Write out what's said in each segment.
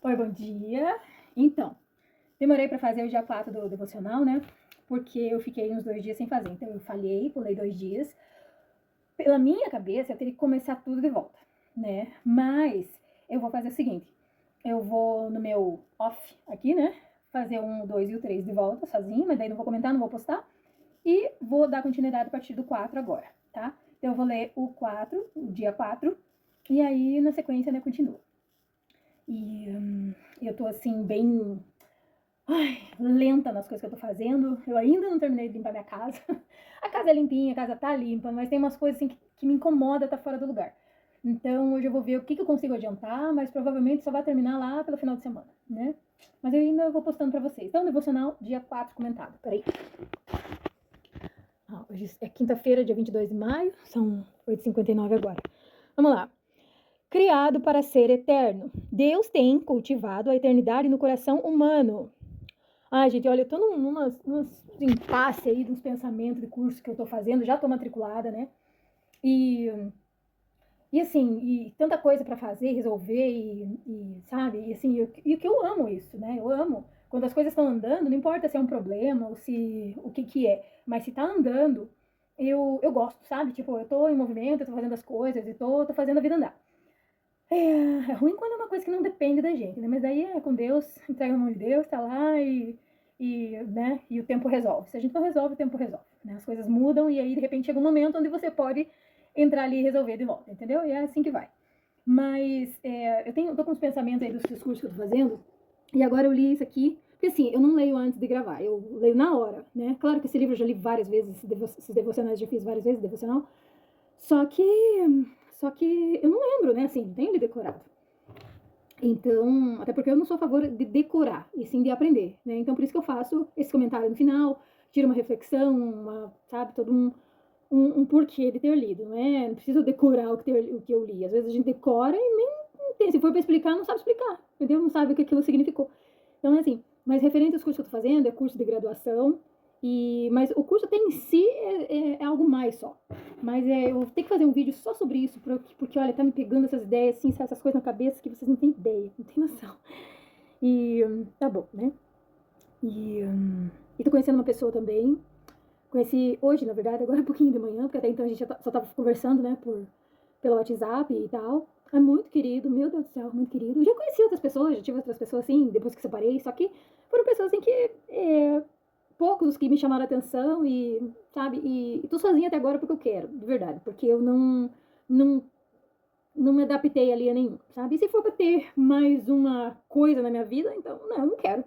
Oi, bom dia. Então, demorei para fazer o dia 4 do devocional, né? Porque eu fiquei uns 2 dias sem fazer. Então, eu falhei, pulei 2 dias. Pela minha cabeça, eu teria que começar tudo de volta, né? Mas eu vou fazer o seguinte: eu vou no meu off aqui, né? Fazer o 2 e o 3 de volta sozinho, mas daí não vou comentar, não vou postar. E vou dar continuidade a partir do 4 agora, tá? Então, eu vou ler o 4, o dia 4, e aí na sequência, né, continua. E eu tô assim, bem lenta nas coisas que eu tô fazendo. Eu ainda não terminei de limpar minha casa. A casa é limpinha, a casa tá limpa, mas tem umas coisas assim que me incomoda tá fora do lugar. Então hoje eu vou ver o que eu consigo adiantar, mas provavelmente só vai terminar lá pelo final de semana, né? Mas eu ainda vou postando pra vocês. Então, devocional, dia 4 comentado. Peraí. Hoje é quinta-feira, dia 22 de maio. São 8h59 agora. Vamos lá. Criado para ser eterno. Deus tem cultivado a eternidade no coração humano. Ai, gente, olha, eu tô numas impasse aí dos pensamentos de curso que eu tô fazendo, já tô matriculada, né? E assim, e tanta coisa para fazer, resolver, sabe? E assim, e que eu amo isso, né? Eu amo. Quando as coisas estão andando, não importa se é um problema ou se o que é, mas se tá andando, eu gosto, sabe? Tipo, eu tô em movimento, eu tô fazendo as coisas, e tô fazendo a vida andar. É ruim quando é uma coisa que não depende da gente, né? Mas daí é com Deus, entrega na mão de Deus, tá lá né? E o tempo resolve. Se a gente não resolve, o tempo resolve, né? As coisas mudam e aí de repente chega um momento onde você pode entrar ali e resolver de volta, entendeu? E é assim que vai. Mas eu tô com uns pensamentos aí dos discursos que eu tô fazendo, e agora eu li isso aqui, porque assim, eu não leio antes de gravar, eu leio na hora, né? Claro que esse livro eu já li várias vezes, esses devocionais eu já fiz várias vezes, devocional, só que só que eu não lembro, né? Assim, não tenho ele decorado. Então, até porque eu não sou a favor de decorar, e sim de aprender, né? Então, por isso que eu faço esse comentário no final, tiro uma reflexão, sabe, todo um porquê de ter lido, não é? Não preciso decorar o que eu li. Às vezes a gente decora e nem tem. Se for para explicar, não sabe explicar, entendeu? Não sabe o que aquilo significou. Então, é assim, mas referente aos cursos que eu tô fazendo, é curso de graduação, mas o curso até em si é algo mais só. Mas eu vou ter que fazer um vídeo só sobre isso, porque olha, tá me pegando essas ideias, assim, essas coisas na cabeça que vocês não têm ideia, não têm noção. E tá bom, né? E tô conhecendo uma pessoa também. Conheci hoje, na verdade, agora um pouquinho de manhã, porque até então a gente só tava conversando, né, pelo WhatsApp e tal. É muito querido, meu Deus do céu, muito querido. Já conheci outras pessoas, já tive outras pessoas assim, depois que separei, só que foram pessoas assim que poucos os que me chamaram a atenção sabe, e tô sozinha até agora porque eu quero, de verdade, porque eu não, não me adaptei ali a nenhum, sabe? E se for pra ter mais uma coisa na minha vida, então, não quero.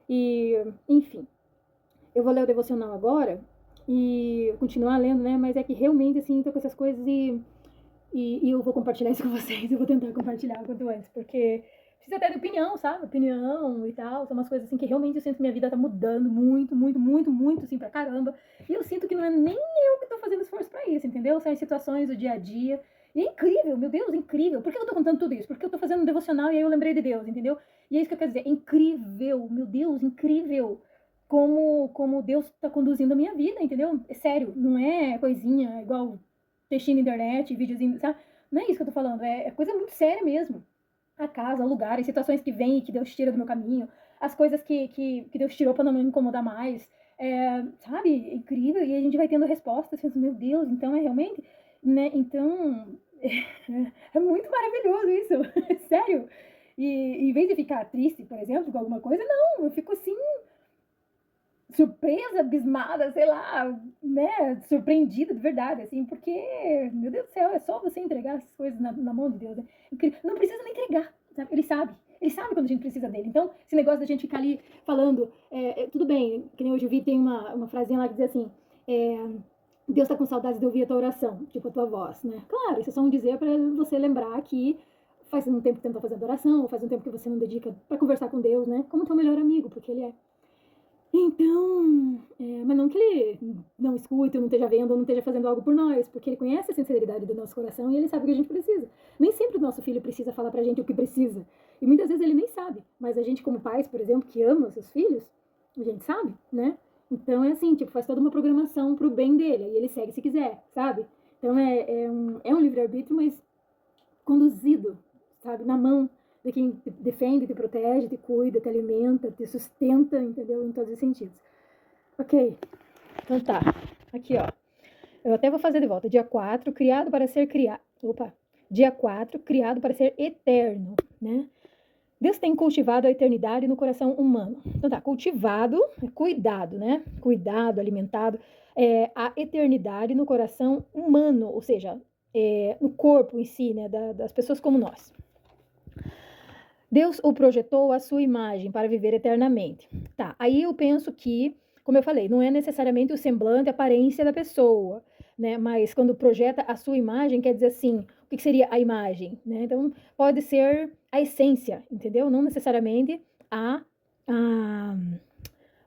E, enfim, eu vou ler o devocional agora e continuar lendo, né? Mas é que realmente, assim, tô com essas coisas e eu vou compartilhar isso com vocês. Eu vou tentar compartilhar o quanto antes, porque precisa até de opinião, sabe? Opinião e tal. São umas coisas assim que realmente eu sinto que minha vida tá mudando muito, muito, muito, muito, assim, pra caramba. E eu sinto que não é nem eu que tô fazendo esforço pra isso, entendeu? São as situações do dia a dia. E é incrível, meu Deus, incrível. Por que eu tô contando tudo isso? Porque eu tô fazendo um devocional e aí eu lembrei de Deus, entendeu? E é isso que eu quero dizer. É incrível, meu Deus, incrível. Como Deus está conduzindo a minha vida, entendeu? É sério, não é coisinha igual textinho na internet, videozinho, sabe? Não é isso que eu tô falando, é coisa muito séria mesmo. A casa, lugares, situações que vêm e que Deus tira do meu caminho, as coisas que Deus tirou para não me incomodar mais, sabe? É incrível, e a gente vai tendo respostas, pensando, meu Deus, então é realmente, né? Então, é muito maravilhoso isso, sério. E em vez de ficar triste, por exemplo, com alguma coisa, não, eu fico assim, surpresa, abismada, sei lá, né, surpreendida de verdade, assim, porque, meu Deus do céu, é só você entregar as coisas na mão de Deus, né? Não precisa nem entregar, sabe? Ele sabe quando a gente precisa dele. Então, esse negócio da gente ficar ali falando, tudo bem, que nem hoje eu vi, tem uma frasinha lá que diz assim, Deus tá com saudades de ouvir a tua oração, tipo a tua voz, né? Claro, isso é só um dizer para você lembrar que faz um tempo que você não tá fazendo oração, ou faz um tempo que você não dedica para conversar com Deus, né? Como teu melhor amigo, porque ele é. Então, mas não que ele não escute, ou não esteja vendo, ou não esteja fazendo algo por nós, porque ele conhece a sinceridade do nosso coração e ele sabe o que a gente precisa. Nem sempre o nosso filho precisa falar pra gente o que precisa. E muitas vezes ele nem sabe. Mas a gente, como pais, por exemplo, que ama os seus filhos, a gente sabe, né? Então é assim, tipo, faz toda uma programação pro bem dele, e ele segue se quiser, sabe? Então é um livre-arbítrio, mas conduzido, sabe, na mão de quem te defende, te protege, te cuida, te alimenta, te sustenta, entendeu? Em todos os sentidos. Ok, então tá. Aqui, ó. Eu até vou fazer de volta. Dia 4, criado para ser criado. Opa! Dia 4, criado para ser eterno, né? Deus tem cultivado a eternidade no coração humano. Então tá, cultivado, cuidado, né? Cuidado, alimentado, a eternidade no coração humano, ou seja, no corpo em si, né? Das pessoas como nós. Deus o projetou à sua imagem para viver eternamente. Tá, aí eu penso que, como eu falei, não é necessariamente o semblante, a aparência da pessoa, né? Mas quando projeta a sua imagem, quer dizer assim, o que seria a imagem, né? Então, pode ser a essência, entendeu? Não necessariamente a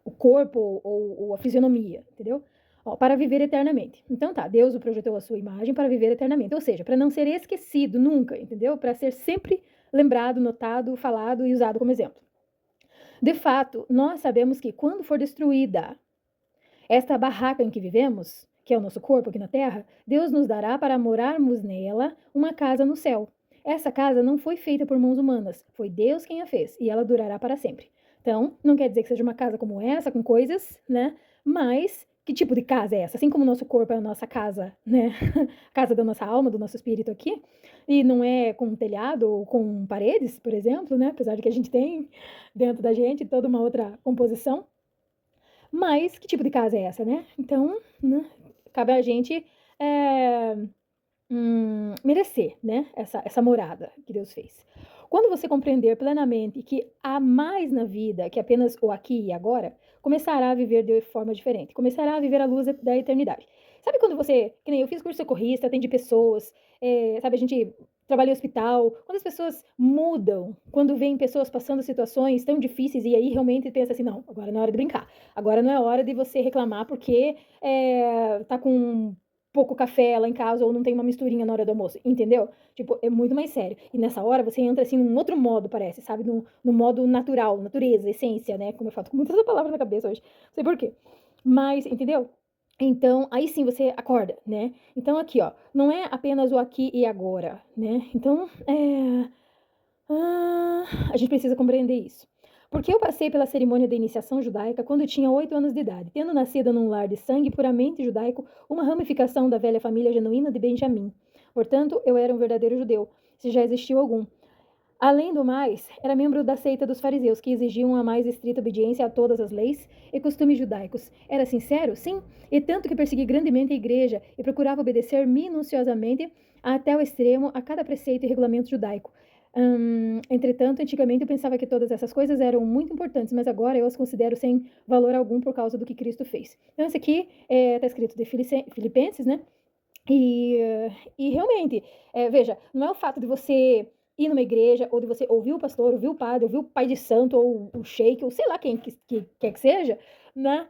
o corpo ou a fisionomia, entendeu? Ó, para viver eternamente. Então tá, Deus o projetou à sua imagem para viver eternamente. Ou seja, para não ser esquecido nunca, entendeu? Para ser sempre lembrado, notado, falado e usado como exemplo. De fato, nós sabemos que quando for destruída esta barraca em que vivemos, que é o nosso corpo aqui na terra, Deus nos dará para morarmos nela uma casa no céu. Essa casa não foi feita por mãos humanas, foi Deus quem a fez, e ela durará para sempre. Então, não quer dizer que seja uma casa como essa, com coisas, né? Mas que tipo de casa é essa? Assim como o nosso corpo é a nossa casa, né? Casa da nossa alma, do nosso espírito aqui, e não é com um telhado ou com paredes, por exemplo, né? Apesar de que a gente tem dentro da gente toda uma outra composição. Mas que tipo de casa é essa, né? Então, né, cabe a gente merecer, né? Essa morada que Deus fez. Quando você compreender plenamente que há mais na vida que apenas o aqui e agora, começará a viver de forma diferente, começará a viver a luz da eternidade. Sabe quando você, que nem eu fiz curso de socorrista, atendi pessoas, sabe, a gente trabalha em hospital, quando as pessoas mudam, quando vêm pessoas passando situações tão difíceis e aí realmente pensa assim, não, agora não é hora de brincar, agora não é hora de você reclamar porque tá com pouco café lá em casa ou não tem uma misturinha na hora do almoço, entendeu? Tipo, é muito mais sério. E nessa hora você entra assim num outro modo, parece, sabe? No modo natural, natureza, essência, né? Como eu falo, tô com muitas palavras na cabeça hoje. Não sei por quê. Mas, entendeu? Então, aí sim você acorda, né? Então, aqui, ó, não é apenas o aqui e agora, né? Então, a gente precisa compreender isso. Porque eu passei pela cerimônia da iniciação judaica quando tinha 8 anos de idade, tendo nascido num lar de sangue puramente judaico, uma ramificação da velha família genuína de Benjamim. Portanto, eu era um verdadeiro judeu, se já existiu algum. Além do mais, era membro da seita dos fariseus, que exigiam a mais estrita obediência a todas as leis e costumes judaicos. Era sincero? Sim, e tanto que persegui grandemente a igreja e procurava obedecer minuciosamente até o extremo a cada preceito e regulamento judaico. Entretanto, antigamente eu pensava que todas essas coisas eram muito importantes, mas agora eu as considero sem valor algum por causa do que Cristo fez. Então, esse aqui está escrito de Filipenses, né? E realmente, veja, não é o fato de você ir numa igreja, ou de você ouvir o pastor, ouvir o padre, ouvir o pai de santo, ou o sheik, ou sei lá quem que quer que seja, né?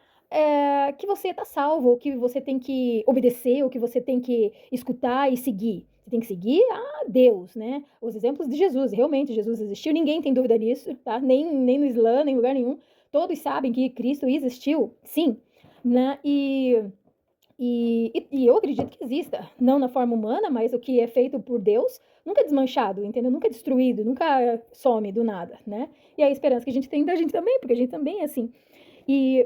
Que você está salvo, ou que você tem que obedecer, ou que você tem que escutar e seguir. Você tem que seguir a Deus, né? Os exemplos de Jesus, realmente Jesus existiu, ninguém tem dúvida nisso, tá? Nem no Islã, nem em lugar nenhum. Todos sabem que Cristo existiu, sim, né? E eu acredito que exista, não na forma humana, mas o que é feito por Deus nunca é desmanchado, entendeu? Nunca é destruído, nunca some do nada, né? E a esperança que a gente tem da gente também, porque a gente também é assim.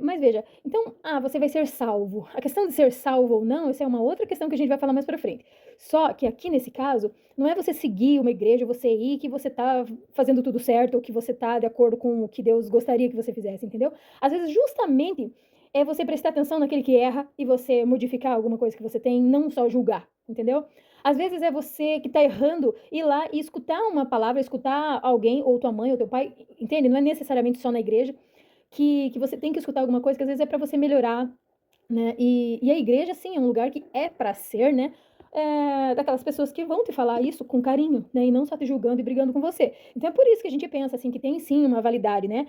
Mas veja, então, você vai ser salvo. A questão de ser salvo ou não, essa é uma outra questão que a gente vai falar mais pra frente. Só que aqui nesse caso, não é você seguir uma igreja, você ir que você tá fazendo tudo certo, ou que você tá de acordo com o que Deus gostaria que você fizesse, entendeu? Às vezes, justamente, é você prestar atenção naquele que erra e você modificar alguma coisa que você tem, não só julgar, entendeu? Às vezes é você que tá errando ir lá e escutar uma palavra, escutar alguém, ou tua mãe, ou teu pai, entende? Não é necessariamente só na igreja que você tem que escutar alguma coisa que às vezes é para você melhorar, né? E a igreja, sim, é um lugar que é para ser, né? Daquelas pessoas que vão te falar isso com carinho, né? E não só te julgando e brigando com você. Então é por isso que a gente pensa assim que tem sim uma validade, né?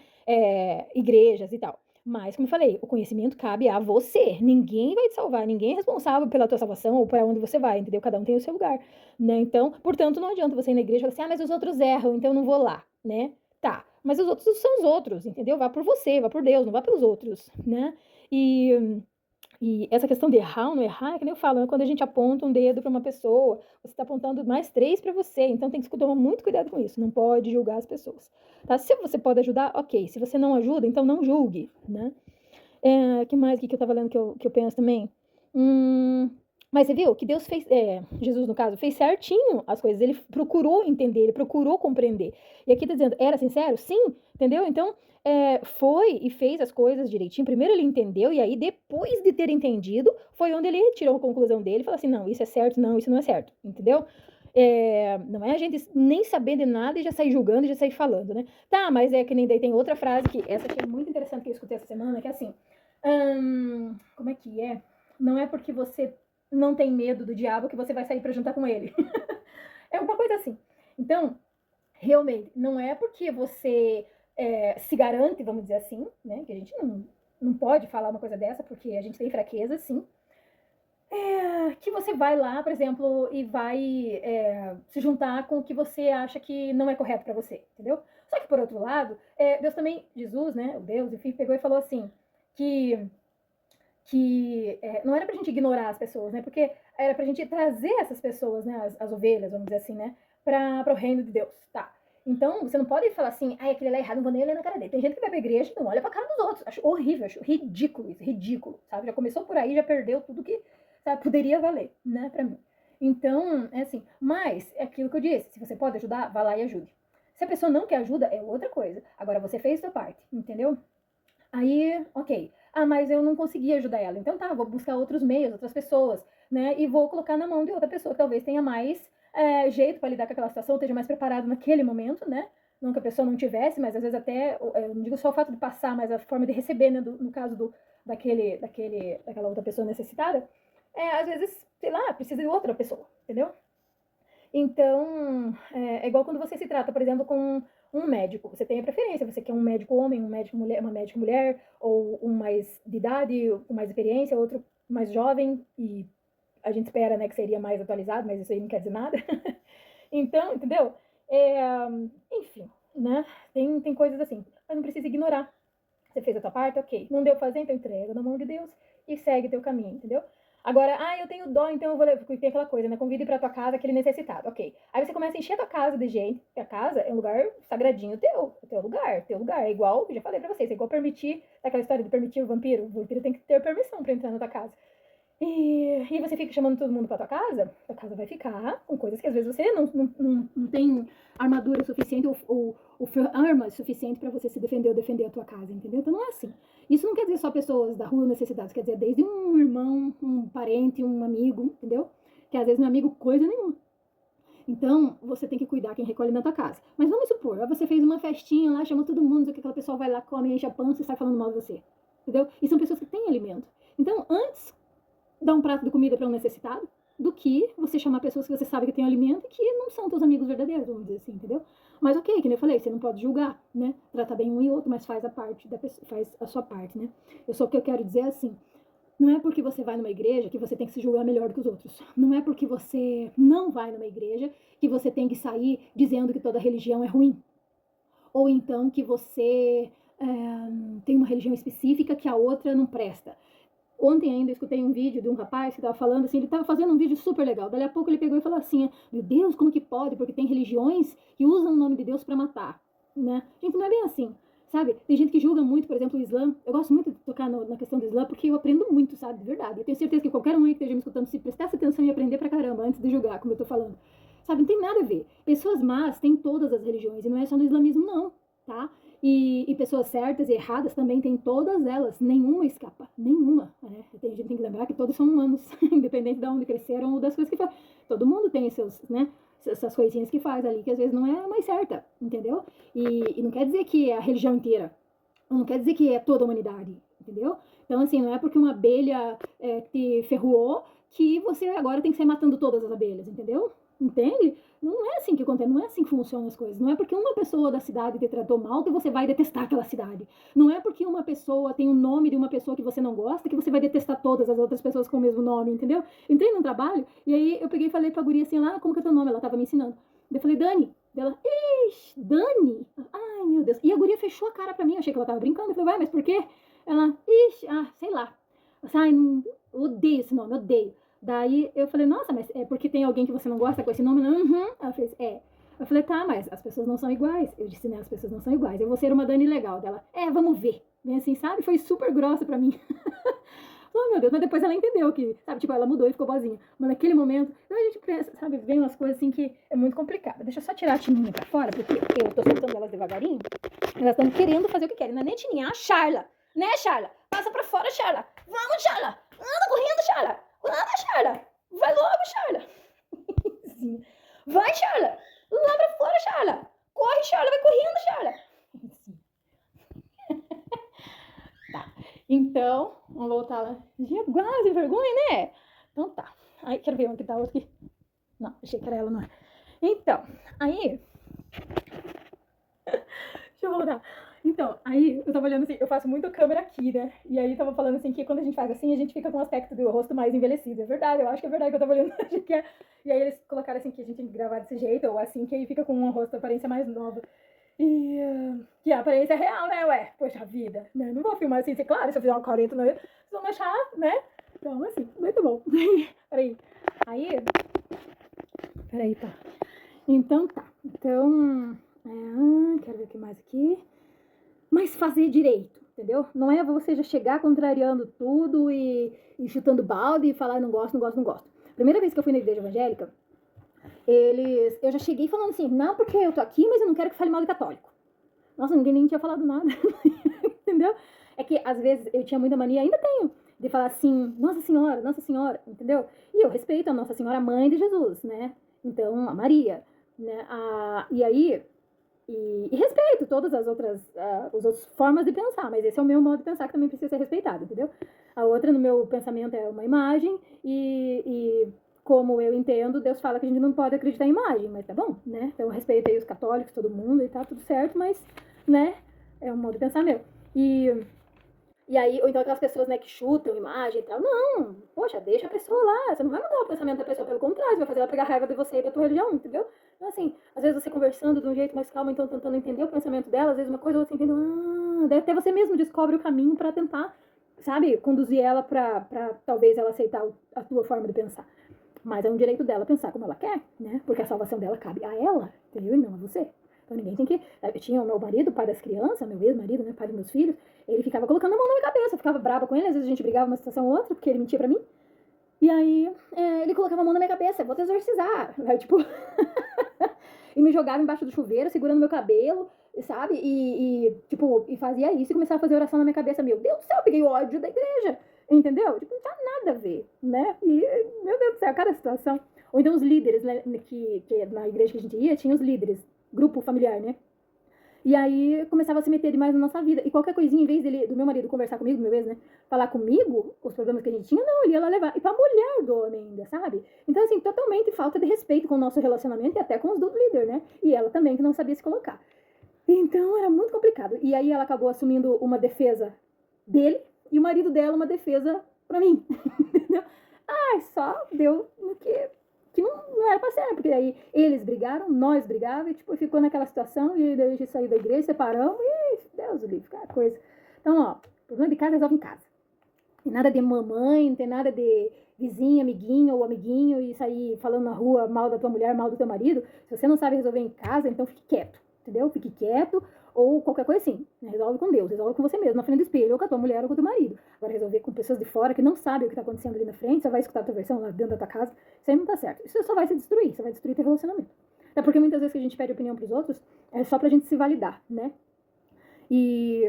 Igrejas e tal. Mas, como eu falei, o conhecimento cabe a você. Ninguém vai te salvar, ninguém é responsável pela tua salvação ou para onde você vai, entendeu? Cada um tem o seu lugar, né? Então, portanto, não adianta você ir na igreja e falar assim, mas os outros erram, então eu não vou lá, né? Tá, mas os outros são os outros, entendeu? Vá por você, vá por Deus, não vá pelos outros, né? E E essa questão de errar ou não errar, é que nem eu falo, quando a gente aponta um dedo para uma pessoa, você está apontando mais 3 para você, então tem que tomar muito cuidado com isso, não pode julgar as pessoas, tá? Se você pode ajudar, ok, se você não ajuda, então não julgue, né? Que mais que eu tava lendo que eu penso também? Mas você viu que Deus fez, Jesus no caso, fez certinho as coisas, ele procurou entender, ele procurou compreender. E aqui tá dizendo, era sincero? Sim, entendeu? Então, foi e fez as coisas direitinho. Primeiro ele entendeu, e aí depois de ter entendido, foi onde ele tirou a conclusão dele e falou assim, não, isso é certo, não, isso não é certo, entendeu? Não é a gente nem saber de nada e já sair julgando e já sair falando, né? Tá, mas é que nem daí tem outra frase que essa aqui é muito interessante que eu escutei essa semana, que é assim, como é que é? Não é porque você não tem medo do diabo que você vai sair para jantar com ele. É uma coisa assim. Então, realmente, não é porque você se garante, vamos dizer assim, né? Que a gente não pode falar uma coisa dessa, porque a gente tem fraqueza, sim. Que você vai lá, por exemplo, e vai se juntar com o que você acha que não é correto para você, entendeu? Só que, por outro lado, Deus também, Jesus, né, o Deus, enfim, pegou e falou assim, que não era pra gente ignorar as pessoas, né, porque era pra gente trazer essas pessoas, né, as ovelhas, vamos dizer assim, né, para o reino de Deus, tá? Então, você não pode falar assim, aquele lá é errado, não vou nem olhar na cara dele. Tem gente que vai pra igreja e não olha pra cara dos outros. Acho horrível, acho ridículo isso, ridículo, sabe? Já começou por aí, já perdeu tudo que, sabe, poderia valer, né, pra mim. Então, é assim, mas é aquilo que eu disse, se você pode ajudar, vá lá e ajude. Se a pessoa não quer ajuda, é outra coisa. Agora, você fez sua parte, entendeu? Aí, ok. Mas eu não consegui ajudar ela. Então tá, vou buscar outros meios, outras pessoas, né? E vou colocar na mão de outra pessoa que talvez tenha mais jeito para lidar com aquela situação, esteja mais preparado naquele momento, né? Não que a pessoa não tivesse, mas às vezes até, eu não digo só o fato de passar, mas a forma de receber, né? No caso daquela outra pessoa necessitada, às vezes, sei lá, precisa de outra pessoa, entendeu? Então, igual quando você se trata, por exemplo, com um médico. Você tem a preferência, você quer um médico homem, um médico mulher, uma médica mulher, ou um mais de idade, com mais experiência, outro mais jovem, e a gente espera, né, que seria mais atualizado, mas isso aí não quer dizer nada. Então, entendeu? Enfim, né? Tem coisas assim, mas não precisa ignorar. Você fez a tua parte, ok. Não deu pra fazer, então entrega na mão de Deus e segue teu caminho, entendeu? Agora, eu tenho dó, então eu vou levar. Tem aquela coisa, né? Convide pra tua casa aquele necessitado, ok. Aí você começa a encher a tua casa de gente, porque a casa é um lugar sagradinho teu, teu lugar, teu lugar. É igual, já falei pra vocês, é igual permitir, aquela história de permitir o vampiro tem que ter permissão pra entrar na tua casa. E você fica chamando todo mundo pra tua casa vai ficar com coisas que às vezes você não tem armadura suficiente ou armas suficiente pra você se defender ou defender a tua casa, entendeu? Então não é assim. Isso não quer dizer só pessoas da rua necessitadas, quer dizer desde um irmão, um parente, um amigo, entendeu? Que às vezes não é amigo coisa nenhuma. Então, você tem que cuidar quem recolhe na tua casa. Mas vamos supor, você fez uma festinha lá, chamou todo mundo, que aquela pessoa vai lá, come, enche a pança e sai falando mal de você. Entendeu? E são pessoas que têm alimento. Então, antes dar um prato de comida para um necessitado, do que você chamar pessoas que você sabe que tem alimento e que não são teus amigos verdadeiros, vamos dizer assim, entendeu? Mas ok, que nem eu falei, você não pode julgar, né? Tratar bem um e outro, mas faz a parte da pessoa, faz a sua parte, né? Só que eu quero dizer assim, não é porque você vai numa igreja que você tem que se julgar melhor do que os outros. Não é porque você não vai numa igreja que você tem que sair dizendo que toda religião é ruim. Ou então que você tem uma religião específica que a outra não presta. Ontem ainda eu escutei um vídeo de um rapaz que estava falando assim, ele estava fazendo um vídeo super legal. Daí a pouco ele pegou e falou assim, meu Deus, como que pode? Porque tem religiões que usam o nome de Deus para matar, né? Gente, não é bem assim, sabe? Tem gente que julga muito, por exemplo, o Islã. Eu gosto muito de tocar na questão do Islã porque eu aprendo muito, sabe? De verdade. Eu tenho certeza que qualquer um aí que esteja me escutando, se prestasse atenção e aprender pra caramba antes de julgar, como eu tô falando. Sabe? Não tem nada a ver. Pessoas más têm todas as religiões e não é só no islamismo, não, tá? E pessoas certas e erradas também tem todas elas, nenhuma escapa, nenhuma. Né? A gente tem que lembrar que todos são humanos, independente de onde cresceram ou das coisas que fazem. Todo mundo tem seus, né, essas coisinhas que faz ali, que às vezes não é mais certa, entendeu? E não quer dizer que é a religião inteira, não quer dizer que é toda a humanidade, entendeu? Então, assim, não é porque uma abelha te ferroou que você agora tem que sair matando todas as abelhas, entendeu? Entende? Não é assim que acontece, não é assim que funcionam as coisas. Não é porque uma pessoa da cidade te tratou mal que você vai detestar aquela cidade. Não é porque uma pessoa tem o nome de uma pessoa que você não gosta que você vai detestar todas as outras pessoas com o mesmo nome, entendeu? Entrei num trabalho e aí eu peguei e falei pra guria assim, como que é teu nome? Ela tava me ensinando. Eu falei, Dani. Ela, ixi, Dani? Ai, meu Deus. E a guria fechou a cara pra mim, eu achei que ela tava brincando. Eu falei, mas por quê? Ela, ixi, sei lá. Assim, ai, não, odeio esse nome, odeio. Daí eu falei, nossa, mas é porque tem alguém que você não gosta com esse nome? Uhum. Ela fez, é. Eu falei, tá, mas as pessoas não são iguais. Eu disse, né, as pessoas não são iguais. Eu vou ser uma Dani legal dela. É, vamos ver. Bem assim, sabe? Foi super grossa pra mim. Oh, meu Deus, mas depois ela entendeu que, sabe, tipo, ela mudou e ficou boazinha. Mas naquele momento, a gente pensa, sabe, vem umas coisas assim que é muito complicado. Deixa eu só tirar a Tininha pra fora, porque eu tô soltando elas devagarinho. Elas estão querendo fazer o que querem. Não é nem Tininha, é a Charla. Né, Charla? Passa pra fora, Charla. Vamos, Charla. Anda correndo, Charla. Anda, Charla. Vai logo, Charla. Vai, Charla. Lá pra fora, Charla. Corre, Charla. Vai correndo, Charla. Tá. Então, vamos voltar lá. Agora, sem vergonha, né? Então tá. Aí, quero ver onde tá outra aqui. Não, achei que era ela, não é. Então, aí. Deixa eu voltar. Então, aí eu tava olhando assim, eu faço muito câmera aqui, né? E aí tava falando assim que quando a gente faz assim, a gente fica com um aspecto do rosto mais envelhecido. É verdade, eu acho que é verdade que eu tava olhando. E aí eles colocaram assim que a gente tem que gravar desse jeito, ou assim, que aí fica com um rosto, aparência mais nova. E que a aparência é real, né? Ué, poxa vida, né? Não vou filmar assim, claro, se eu fizer uma careta, não, vocês vão achar, né? Então, assim, muito bom. Peraí. Aí. Peraí, tá. Então tá. Então. Quero ver o que mais aqui. Mas fazer direito, entendeu? Não é você já chegar contrariando tudo e chutando balde e falar não gosto, não gosto, não gosto. Primeira vez que eu fui na igreja evangélica, eu já cheguei falando assim, não porque eu tô aqui, mas eu não quero que fale mal de católico. Nossa, ninguém nem tinha falado nada, entendeu? É que às vezes eu tinha muita mania, ainda tenho, de falar assim, Nossa Senhora, entendeu? E eu respeito a Nossa Senhora, mãe de Jesus, né? Então, a Maria, né? E aí, e respeito todas as outras formas de pensar, mas esse é o meu modo de pensar que também precisa ser respeitado, entendeu? A outra, no meu pensamento, é uma imagem e como eu entendo, Deus fala que a gente não pode acreditar em imagem, mas tá bom, né? Então eu respeitei os católicos, todo mundo e tá tudo certo, mas, né, é um modo de pensar meu. E aí, ou então aquelas pessoas, né, que chutam imagem e tal. Não, poxa, deixa a pessoa lá. Você não vai mudar o pensamento da pessoa, pelo contrário, você vai fazer ela pegar raiva de você e da tua religião, entendeu? Então, assim, às vezes você conversando de um jeito mais calmo, então tentando entender o pensamento dela, às vezes uma coisa ou outra, entendeu? Daí até você mesmo descobre o caminho pra tentar, sabe, conduzir ela pra talvez ela aceitar a tua forma de pensar. Mas é um direito dela pensar como ela quer, né? Porque a salvação dela cabe a ela, entendeu? E não a você. Então ninguém tem que. Eu tinha o meu marido, pai das crianças, meu ex-marido, né? Pai dos meus filhos. Ele ficava colocando a mão na minha cabeça, eu ficava brava com ele, às vezes a gente brigava uma situação ou outra, porque ele mentia pra mim. E aí ele colocava a mão na minha cabeça, vou te exorcizar. Aí, tipo. E me jogava embaixo do chuveiro, segurando meu cabelo, sabe? Tipo, e fazia isso e começava a fazer oração na minha cabeça. Meu Deus do céu, eu peguei ódio da igreja. Entendeu? Tipo, não tinha nada a ver, né? E, meu Deus do céu, cada situação. Ou então os líderes, né? Que na igreja que a gente ia, tinha os líderes, grupo familiar, né? E aí começava a se meter demais na nossa vida. E qualquer coisinha, em vez do meu marido conversar comigo, meu ex, né? Falar comigo, os problemas que a gente tinha, não, ele ia lá levar. E pra mulher do homem ainda, sabe? Então, assim, totalmente falta de respeito com o nosso relacionamento e até com os do líder, né? E ela também, que não sabia se colocar. Então, era muito complicado. E aí ela acabou assumindo uma defesa dele e o marido dela uma defesa pra mim. Entendeu? Ai, só deu no que não era pra ser, porque aí eles brigaram, nós brigávamos, e tipo, ficou naquela situação, e daí a gente saiu da igreja, separamos, e Deus o livre, aquela coisa. Então, ó, problema de casa resolve em casa. Não tem nada de mamãe, não tem nada de vizinho, amiguinho ou amiguinho, e sair falando na rua mal da tua mulher, mal do teu marido. Se você não sabe resolver em casa, então fique quieto, entendeu? Fique quieto, ou qualquer coisa assim. Resolve com Deus, resolve com você mesmo, na frente do espelho, ou com a tua mulher ou com o teu marido. Agora, resolver com pessoas de fora que não sabem o que está acontecendo ali na frente, só vai escutar a tua versão lá dentro da tua casa, isso aí não tá certo. Isso só vai se destruir, você vai destruir teu relacionamento. Até porque muitas vezes que a gente pede opinião pros outros, é só pra gente se validar, né? E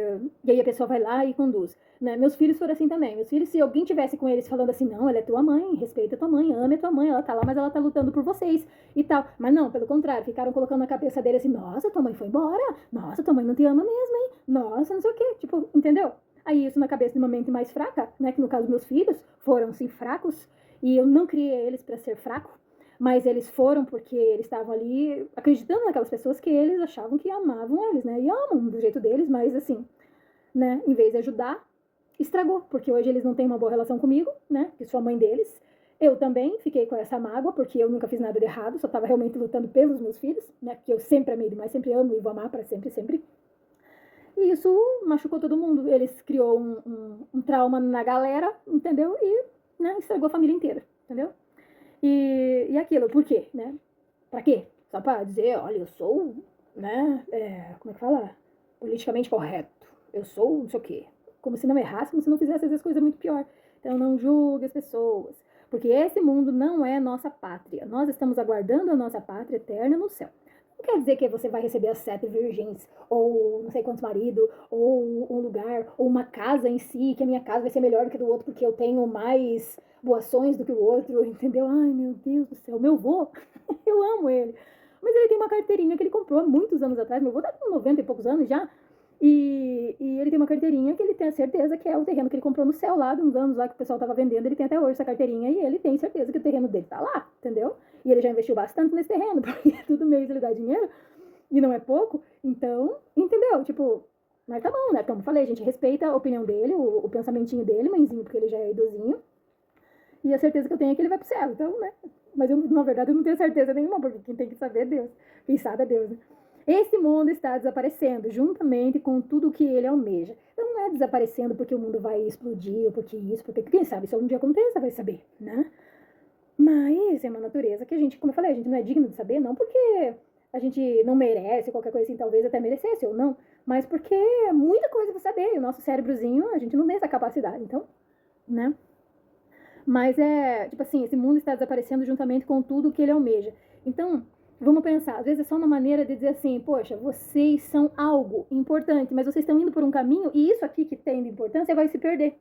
aí a pessoa vai lá e conduz. Né? Meus filhos foram assim também. Meus filhos, se alguém tivesse com eles falando assim, não, ela é tua mãe, respeita tua mãe, ame a tua mãe, ela tá lá, mas ela tá lutando por vocês e tal. Mas não, pelo contrário, ficaram colocando na cabeça dele assim, nossa, tua mãe foi embora, nossa, tua mãe não te ama mesmo, hein? Nossa, não sei o quê. Tipo, entendeu? Aí isso na cabeça de uma mente mais fraca, né? Que no caso meus filhos foram, sim, fracos, e eu não criei eles para ser fraco, mas eles foram porque eles estavam ali acreditando naquelas pessoas que eles achavam que amavam eles, né? E amam do jeito deles, mas assim, né? Em vez de ajudar, estragou, porque hoje eles não têm uma boa relação comigo, né? Que sou a mãe deles. Eu também fiquei com essa mágoa, porque eu nunca fiz nada de errado, só estava realmente lutando pelos meus filhos, né? Que eu sempre amei demais, sempre amo e vou amar para sempre, sempre. E isso machucou todo mundo. Eles criou um trauma na galera, entendeu? E, né, estragou a família inteira, entendeu? E aquilo, por quê, né? Pra quê? Só pra dizer, olha, eu sou, né, como é que fala? Politicamente correto. Eu sou não sei o quê. Como se não errasse, como se não fizesse às vezes coisa muito pior. Então não julgue as pessoas. Porque esse mundo não é nossa pátria. Nós estamos aguardando a nossa pátria eterna no céu. Não quer dizer que você vai receber as 7 virgens, ou não sei quantos maridos, ou um lugar, ou uma casa em si, que a minha casa vai ser melhor do que a do outro, porque eu tenho mais boações do que o outro, entendeu? Ai, meu Deus do céu, meu vô, eu amo ele. Mas ele tem uma carteirinha que ele comprou há muitos anos atrás, meu vô tá com 90 e poucos anos já, e ele tem uma carteirinha que ele tem a certeza que é o terreno que ele comprou no céu lá, de uns anos lá que o pessoal tava vendendo, ele tem até hoje essa carteirinha, e ele tem certeza que o terreno dele tá lá, entendeu? E ele já investiu bastante nesse terreno, porque todo mês ele dá dinheiro, e não é pouco, então, entendeu? Tipo, mas tá bom, né? Como eu falei, a gente respeita a opinião dele, o pensamentinho dele, mãezinho, porque ele já é idosinho, e a certeza que eu tenho é que ele vai pro céu, então, né? Mas eu, na verdade, eu não tenho certeza nenhuma, porque quem tem que saber é Deus. Quem sabe é Deus, né? Esse mundo está desaparecendo, juntamente com tudo que ele almeja. Então não é desaparecendo porque o mundo vai explodir, ou porque isso, porque quem sabe, se algum dia aconteça, vai saber, né? Mas é uma natureza que a gente, como eu falei, a gente não é digno de saber, não porque a gente não merece, qualquer coisa assim, talvez até merecesse ou não, mas porque é muita coisa pra saber, e o nosso cérebrozinho, a gente não tem essa capacidade, então, né? Mas tipo assim, esse mundo está desaparecendo juntamente com tudo que ele almeja. Então, vamos pensar, às vezes é só uma maneira de dizer assim, poxa, vocês são algo importante, mas vocês estão indo por um caminho e isso aqui que tem de importância vai se perder.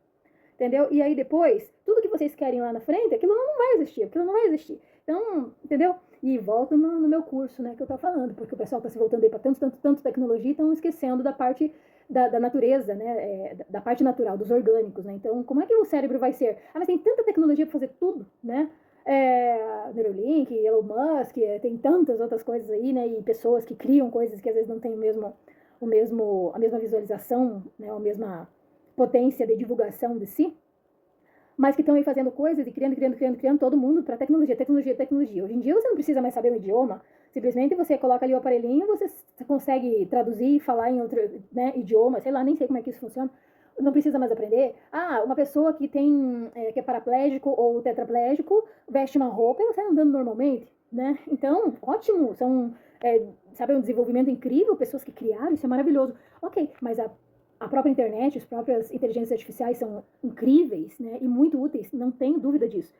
Entendeu? E aí depois, tudo que vocês querem lá na frente, aquilo não vai existir, aquilo não vai existir. Então, entendeu? E volto no meu curso, né, que eu tô falando, porque o pessoal tá se voltando aí pra tanto tecnologia e estão esquecendo da parte da natureza, né, da parte natural, dos orgânicos, né? Então, como é que o cérebro vai ser? Ah, mas tem tanta tecnologia pra fazer tudo, né? Neuralink, Elon Musk, tem tantas outras coisas aí, né? E pessoas que criam coisas que às vezes não tem a mesma visualização, né? A mesma potência de divulgação de si, mas que estão aí fazendo coisas e criando todo mundo para tecnologia. Hoje em dia você não precisa mais saber o idioma, simplesmente você coloca ali o aparelhinho, você consegue traduzir e falar em outro, né, idioma, sei lá, nem sei como é que isso funciona, não precisa mais aprender. Ah, uma pessoa que que é paraplégico ou tetraplégico veste uma roupa e você andando normalmente, né? Então, ótimo, sabe, um desenvolvimento incrível, pessoas que criaram, isso é maravilhoso. Ok, mas a própria internet, as próprias inteligências artificiais são incríveis, né, e muito úteis, não tenho dúvida disso.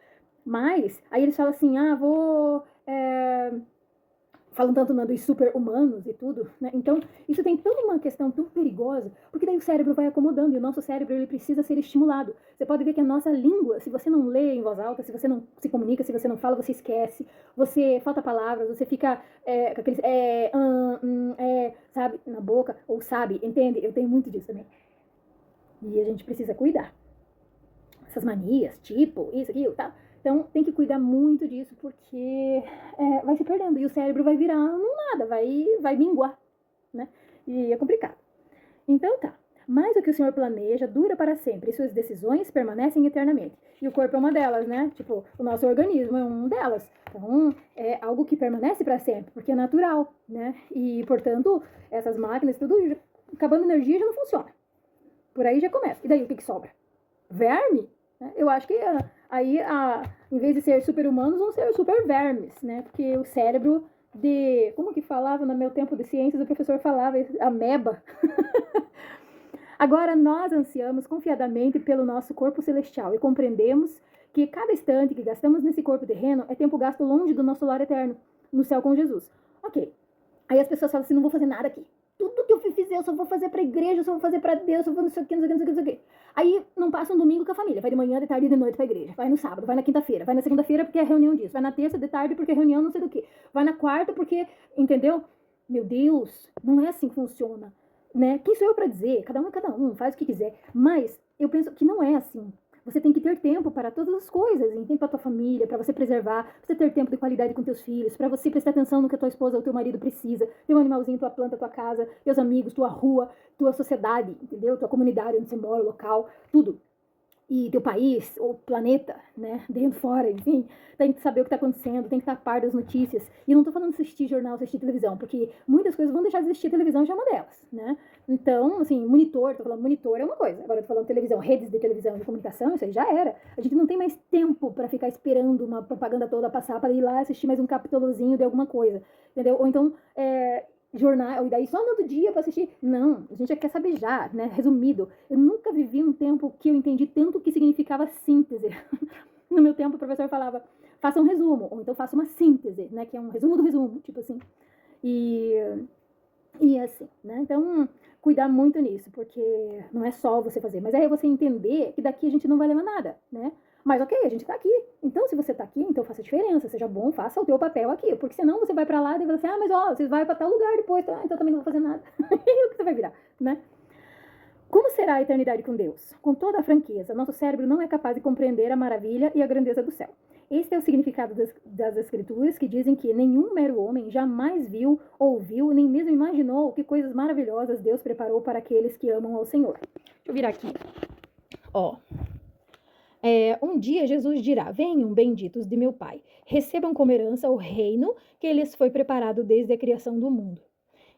Mas, aí eles falam assim, falam tanto dos super-humanos e tudo, né? Então, isso tem toda uma questão tão perigosa, porque daí o cérebro vai acomodando, e o nosso cérebro, ele precisa ser estimulado. Você pode ver que a nossa língua, se você não lê em voz alta, se você não se comunica, se você não fala, você esquece, você falta palavras, você fica com aqueles sabe, na boca, ou sabe, entende? Eu tenho muito disso também. E a gente precisa cuidar. Essas manias, tipo, isso, aquilo, tá? Então, tem que cuidar muito disso, porque vai se perdendo. E o cérebro vai virar num nada, vai minguar, né? E é complicado. Então, tá. Mas o que o Senhor planeja dura para sempre, e suas decisões permanecem eternamente. E o corpo é uma delas, né? Tipo, o nosso organismo é uma delas. Então, é algo que permanece para sempre, porque é natural, né? E, portanto, essas máquinas, tudo, acabando energia, já não funciona. Por aí já começa. E daí, o que sobra? Verme? Eu acho que aí, em vez de ser super-humanos, vão ser super-vermes, né? Porque o cérebro como que falava no meu tempo de ciências, o professor falava, ameba. Agora nós ansiamos confiadamente pelo nosso corpo celestial e compreendemos que cada instante que gastamos nesse corpo terreno é tempo gasto longe do nosso lar eterno, no céu com Jesus. Ok. Aí as pessoas falam assim, não vou fazer nada aqui. Tudo que eu fizer, eu só vou fazer pra igreja, eu só vou fazer pra Deus, eu só vou não sei o que, não sei o que, não sei o que. Aí não passa um domingo com a família, vai de manhã, de tarde e de noite pra igreja, vai no sábado, vai na quinta-feira, vai na segunda-feira porque é reunião disso, vai na terça de tarde porque é reunião não sei do que, vai na quarta porque, entendeu? Meu Deus, não é assim que funciona, né? Quem sou eu pra dizer? Cada um, faz o que quiser, mas eu penso que não é assim. Você tem que ter tempo para todas as coisas, tempo para tua família, para você preservar, pra você ter tempo de qualidade com teus filhos, para você prestar atenção no que a tua esposa ou teu marido precisa, teu animalzinho, tua planta, tua casa, teus amigos, tua rua, tua sociedade, entendeu? Tua comunidade onde você mora, local, tudo. e teu país, ou planeta, né, dentro, fora, enfim, tem que saber o que está acontecendo, tem que estar a par das notícias. E eu não estou falando de assistir jornal, assistir televisão, porque muitas coisas vão deixar de assistir televisão, já é uma delas, né? Então, assim, monitor, tô falando monitor é uma coisa, agora eu tô falando televisão, redes de televisão e de comunicação, isso aí já era. A gente não tem mais tempo para ficar esperando uma propaganda toda passar para ir lá assistir mais um capítulozinho de alguma coisa, entendeu? Ou então, jornal, e daí só no outro dia para assistir. Não, a gente já quer saber já, né? Resumido. Eu nunca vivi um tempo que eu entendi tanto o que significava síntese. No meu tempo, o professor falava, faça um resumo, ou então faça uma síntese, né? Que é um resumo do resumo, tipo assim. E, e assim, né? Então, cuidar muito nisso, porque não é só você fazer, mas é você entender que daqui a gente não vai levar nada, né? Mas ok, a gente tá aqui. Então, se você tá aqui, então faça a diferença, seja bom, faça o teu papel aqui. Porque senão você vai pra lá e vai assim, mas ó, você vai pra tal lugar depois, tá? Então também não vou fazer nada. E o que você vai virar, né? Como será a eternidade com Deus? Com toda a franqueza, nosso cérebro não é capaz de compreender a maravilha e a grandeza do céu. Este é o significado das Escrituras, que dizem que nenhum mero homem jamais viu, ouviu, nem mesmo imaginou que coisas maravilhosas Deus preparou para aqueles que amam ao Senhor. Deixa eu virar aqui. Ó. Um dia Jesus dirá: venham, benditos de meu Pai, recebam como herança o reino que lhes foi preparado desde a criação do mundo.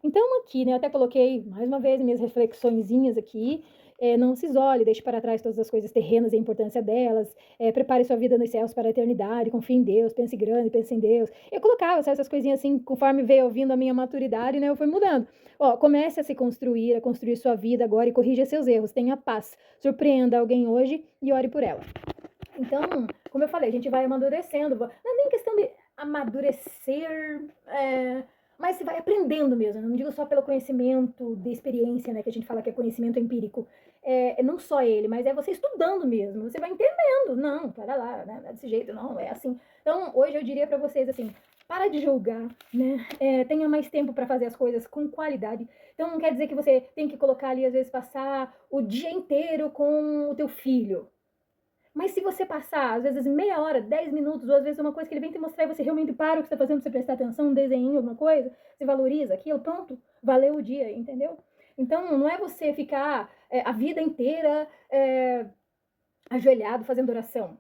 Então, aqui, né, eu até coloquei, mais uma vez, minhas reflexõezinhas aqui. Não se isole, deixe para trás todas as coisas terrenas e a importância delas. Prepare sua vida nos céus para a eternidade, confie em Deus, pense grande, pense em Deus. Eu colocava essas coisinhas assim, conforme veio ouvindo a minha maturidade, né, eu fui mudando. Comece a se construir, a construir sua vida agora e corrija seus erros. Tenha paz. Surpreenda alguém hoje e ore por ela. Então, como eu falei, a gente vai amadurecendo. Não é nem questão de amadurecer, mas você vai aprendendo mesmo. Não digo só pelo conhecimento de experiência, né? Que a gente fala que é conhecimento empírico. Não só ele, mas é você estudando mesmo. Você vai entendendo. Não, para lá, né? Não é desse jeito, não, é assim. Então, hoje eu diria para vocês assim, para de julgar, né? Tenha mais tempo para fazer as coisas com qualidade. Então, não quer dizer que você tem que colocar ali, às vezes, passar o dia inteiro com o teu filho. Mas se você passar, às vezes, meia hora, 10 minutos, ou às vezes uma coisa que ele vem te mostrar e você realmente para o que você está fazendo, você prestar atenção, um desenho, alguma coisa, você valoriza aquilo, pronto, valeu o dia, entendeu? Então, não é você ficar a vida inteira ajoelhado fazendo oração,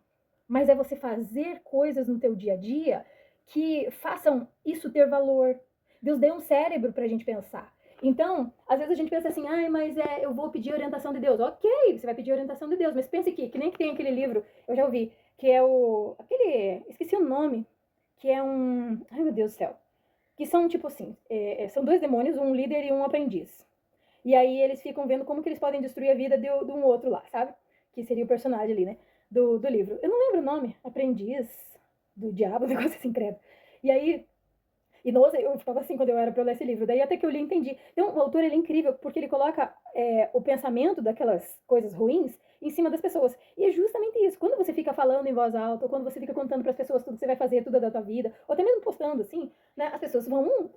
mas é você fazer coisas no teu dia a dia que façam isso ter valor. Deus deu um cérebro para a gente pensar. Então, às vezes a gente pensa assim, mas eu vou pedir orientação de Deus. Ok, você vai pedir orientação de Deus, mas pense que nem que tem aquele livro, eu já ouvi, que é esqueci o nome, que é ai meu Deus do céu, que são tipo assim, são dois demônios, um líder e um aprendiz. E aí eles ficam vendo como que eles podem destruir a vida de um outro lá, sabe? Que seria o personagem ali, né? Do livro. Eu não lembro o nome, aprendiz do diabo, um negócio assim, credo. E aí, nossa, eu ficava assim quando eu era pra eu ler esse livro. Daí até que eu li e entendi. Então, o autor, ele é incrível, porque ele coloca o pensamento daquelas coisas ruins em cima das pessoas. E é justamente isso. Quando você fica falando em voz alta, ou quando você fica contando para as pessoas tudo que você vai fazer, tudo da tua vida, ou até mesmo postando assim, né? As pessoas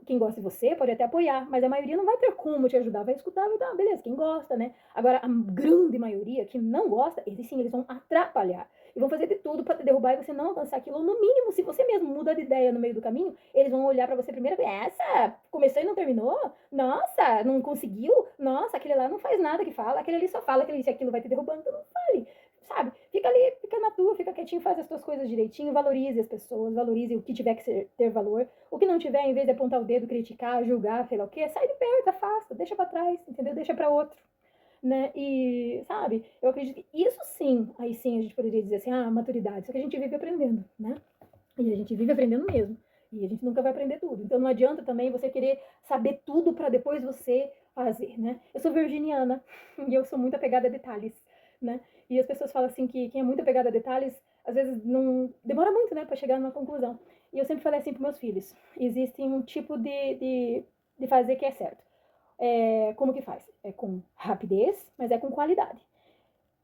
quem gosta de você pode até apoiar, mas a maioria não vai ter como te ajudar, vai escutar, vai dar, beleza, quem gosta, né? Agora, a grande maioria que não gosta, eles sim, eles vão atrapalhar. E vão fazer de tudo para te derrubar e você não alcançar aquilo. No mínimo, se você mesmo muda de ideia no meio do caminho, eles vão olhar para você primeiro e essa começou e não terminou? Nossa, não conseguiu? Nossa, aquele lá não faz nada que fala, aquele ali só fala, aquele isso e aquilo vai te derrubando, então não fale, sabe? Fica ali, fica na tua, fica quietinho, faz as tuas coisas direitinho, valorize as pessoas, valorize o que tiver que ter valor. O que não tiver, em vez de apontar o dedo, criticar, julgar, sei lá o quê, sai de perto, afasta, deixa para trás, entendeu? Deixa para outro. Né? E, sabe, eu acredito que isso sim, aí sim a gente poderia dizer assim, maturidade, só que a gente vive aprendendo, né? E a gente vive aprendendo mesmo. E a gente nunca vai aprender tudo. Então não adianta também você querer saber tudo para depois você fazer, né? Eu sou virginiana e eu sou muito apegada a detalhes, né? E as pessoas falam assim que quem é muito apegada a detalhes, às vezes não demora muito, né, para chegar numa conclusão. E eu sempre falei assim para meus filhos: existe um tipo de fazer que é certo. Como que faz? É com rapidez, mas é com qualidade.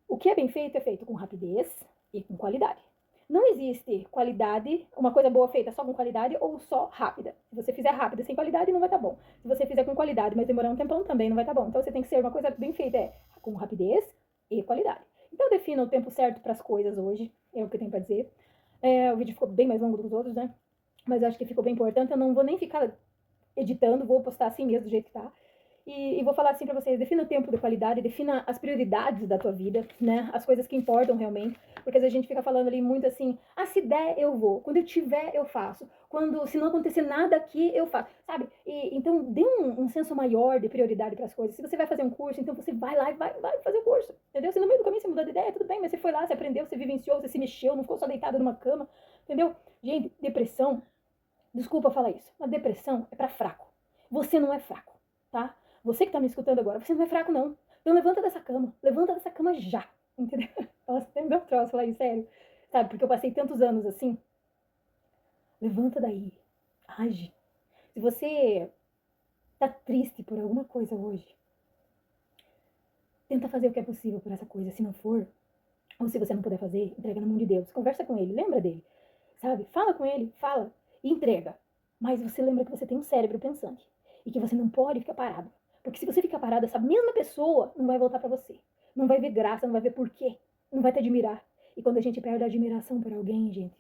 O que é bem feito é feito com rapidez e com qualidade. Não existe qualidade, uma coisa boa feita só com qualidade ou só rápida. Se você fizer rápida sem qualidade, não vai estar bom. Se você fizer com qualidade, mas demorar um tempão, também não vai estar bom. Então você tem que ser uma coisa bem feita, com rapidez e qualidade. Então defina o tempo certo para as coisas hoje, é o que eu tenho para dizer. O vídeo ficou bem mais longo do que os outros, né? Mas eu acho que ficou bem importante. Eu não vou nem ficar editando, vou postar assim mesmo, do jeito que tá. E vou falar assim pra vocês, defina o tempo de qualidade, defina as prioridades da tua vida, né? As coisas que importam realmente. Porque às vezes a gente fica falando ali muito assim, se der, eu vou. Quando eu tiver, eu faço. Se não acontecer nada aqui, eu faço. Sabe? Então, dê um senso maior de prioridade para as coisas. Se você vai fazer um curso, então você vai lá e vai fazer o curso. Entendeu? Se no meio do caminho você mudou de ideia, tudo bem, mas você foi lá, você aprendeu, você vivenciou, você se mexeu, não ficou só deitado numa cama. Entendeu? Gente, depressão, desculpa falar isso, mas depressão é para fraco. Você não é fraco, tá? Você que tá me escutando agora, você não é fraco, não. Então levanta dessa cama já, entendeu? Nossa, até me deu um troço falar isso, sério. Sabe, porque eu passei tantos anos assim. Levanta daí, age. Se você tá triste por alguma coisa hoje, tenta fazer o que é possível por essa coisa. Se não for, ou se você não puder fazer, entrega na mão de Deus. Conversa com ele, lembra dele, sabe? Fala com ele, fala e entrega. Mas você lembra que você tem um cérebro pensante e que você não pode ficar parado. Porque se você ficar parado, essa mesma pessoa não vai voltar para você. Não vai ver graça, não vai ver porquê. Não vai te admirar. E quando a gente perde a admiração por alguém, gente,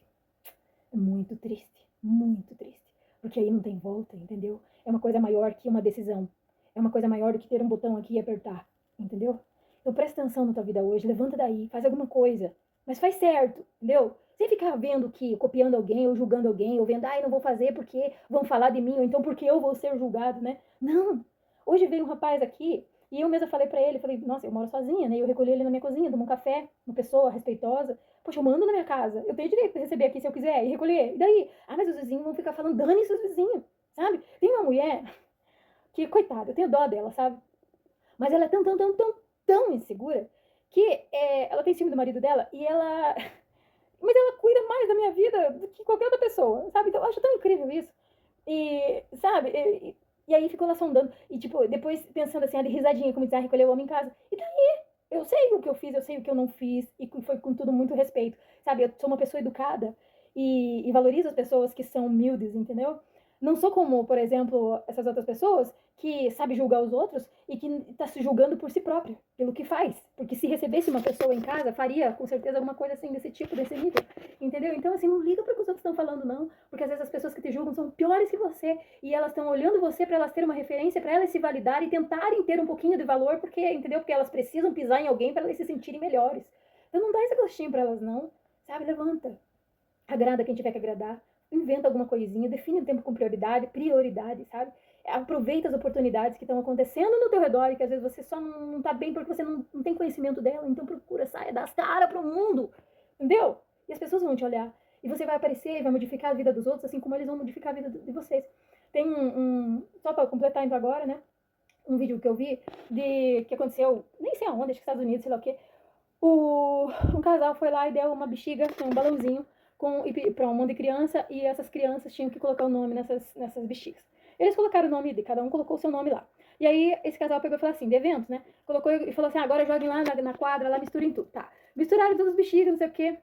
é muito triste. Muito triste. Porque aí não tem volta, entendeu? É uma coisa maior que uma decisão. É uma coisa maior do que ter um botão aqui e apertar. Entendeu? Então presta atenção na tua vida hoje. Levanta daí, faz alguma coisa. Mas faz certo, entendeu? Sem ficar vendo que, copiando alguém, ou julgando alguém, ou vendo, não vou fazer porque vão falar de mim, ou então porque eu vou ser julgado, né? Não! Hoje veio um rapaz aqui, e eu mesma falei pra ele, falei, nossa, eu moro sozinha, né? Eu recolhi ele na minha cozinha, tomo um café, uma pessoa respeitosa. Poxa, eu mando na minha casa, eu tenho direito de receber aqui se eu quiser, e recolher. E daí? Mas os vizinhos vão ficar falando, dane-se os vizinhos, sabe? Tem uma mulher que, coitada, eu tenho dó dela, sabe? Mas ela é tão insegura, que ela tem ciúme do marido dela, e ela... Mas ela cuida mais da minha vida do que qualquer outra pessoa, sabe? Então eu acho tão incrível isso. E, sabe? E aí ficou lá sondando. E, tipo, depois pensando assim, de risadinha, como dizer, recolher o homem em casa. E daí? Eu sei o que eu fiz, eu sei o que eu não fiz. E foi com tudo muito respeito. Sabe? Eu sou uma pessoa educada. E valorizo as pessoas que são humildes, entendeu? Não sou como, por exemplo, essas outras pessoas que sabe julgar os outros e que está se julgando por si própria, pelo que faz. Porque se recebesse uma pessoa em casa, faria com certeza alguma coisa assim desse tipo, desse nível. Entendeu? Então, assim, não liga para o que os outros estão falando, não. Porque às vezes as pessoas que te julgam são piores que você. E elas estão olhando você para elas terem uma referência, para elas se validarem e tentarem ter um pouquinho de valor, porque, entendeu? Porque elas precisam pisar em alguém para elas se sentirem melhores. Então não dá esse gostinho para elas, não. Sabe? Levanta. Agrada quem tiver que agradar. Inventa alguma coisinha, define o tempo com prioridade, sabe? Aproveita as oportunidades que estão acontecendo no teu redor e que às vezes você só não tá bem porque você não tem conhecimento dela. Então procura, saia das caras pro mundo, entendeu? E as pessoas vão te olhar. E você vai aparecer e vai modificar a vida dos outros, assim como eles vão modificar a vida de vocês. Tem só pra completar então agora, né? Um vídeo que eu vi que aconteceu, nem sei aonde, acho que Estados Unidos, sei lá o quê. Um casal foi lá e deu uma bexiga, um balãozinho, para um monte de criança, e essas crianças tinham que colocar o nome nessas bexigas. Eles colocaram o nome, cada um colocou o seu nome lá. E aí esse casal pegou e falou assim, de evento, né? Colocou e falou assim, agora joguem lá na quadra, lá misturem tudo. Tá. Misturaram todas as bexigas, não sei o quê.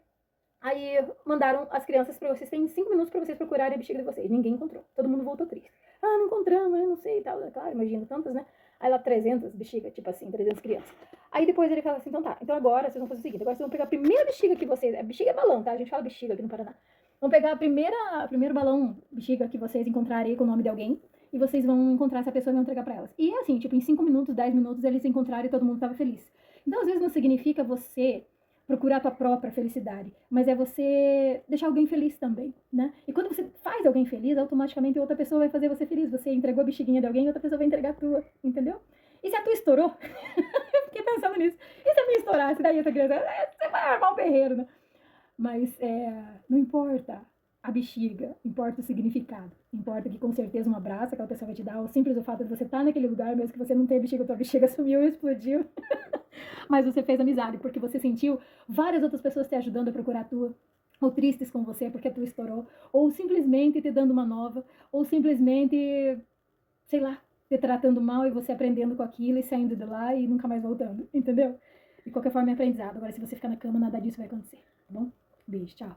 Aí mandaram as crianças para vocês, tem 5 minutos para vocês procurarem a bexiga de vocês. Ninguém encontrou. Todo mundo voltou triste. Não encontramos, eu não sei e tal. Claro, imagina tantas, né? Aí lá 300 bexiga, tipo assim, 300 crianças. Aí depois ele fala assim, então tá, então agora vocês vão fazer o seguinte, agora vocês vão pegar a primeira bexiga que vocês... Bexiga é balão, tá? A gente fala bexiga aqui no Paraná. Vão pegar o primeiro balão, bexiga que vocês encontrarem com o nome de alguém, e vocês vão encontrar essa pessoa e vão entregar pra elas. E assim, tipo, em 5 minutos, 10 minutos, eles se encontraram e todo mundo tava feliz. Então, às vezes, não significa você procurar a tua própria felicidade, mas é você deixar alguém feliz também, né? E quando você faz alguém feliz, automaticamente outra pessoa vai fazer você feliz. Você entregou a bexiguinha de alguém e outra pessoa vai entregar a tua, entendeu? E se a tua estourou? Eu fiquei pensando nisso. E se a minha estourasse? Daí essa criança, você vai armar um berreiro, né? Mas não importa a bexiga, importa o significado. Importa que com certeza um abraço aquela pessoa vai te dar, ou simples o fato de você estar naquele lugar, mesmo que você não tenha bexiga, tua bexiga sumiu e explodiu. Mas você fez amizade, porque você sentiu várias outras pessoas te ajudando a procurar a tua, ou tristes com você porque a tua estourou, ou simplesmente te dando uma nova, ou simplesmente, sei lá, te tratando mal e você aprendendo com aquilo e saindo de lá e nunca mais voltando, entendeu? De qualquer forma é aprendizado. Agora, se você ficar na cama, nada disso vai acontecer, tá bom? Beijo, tchau.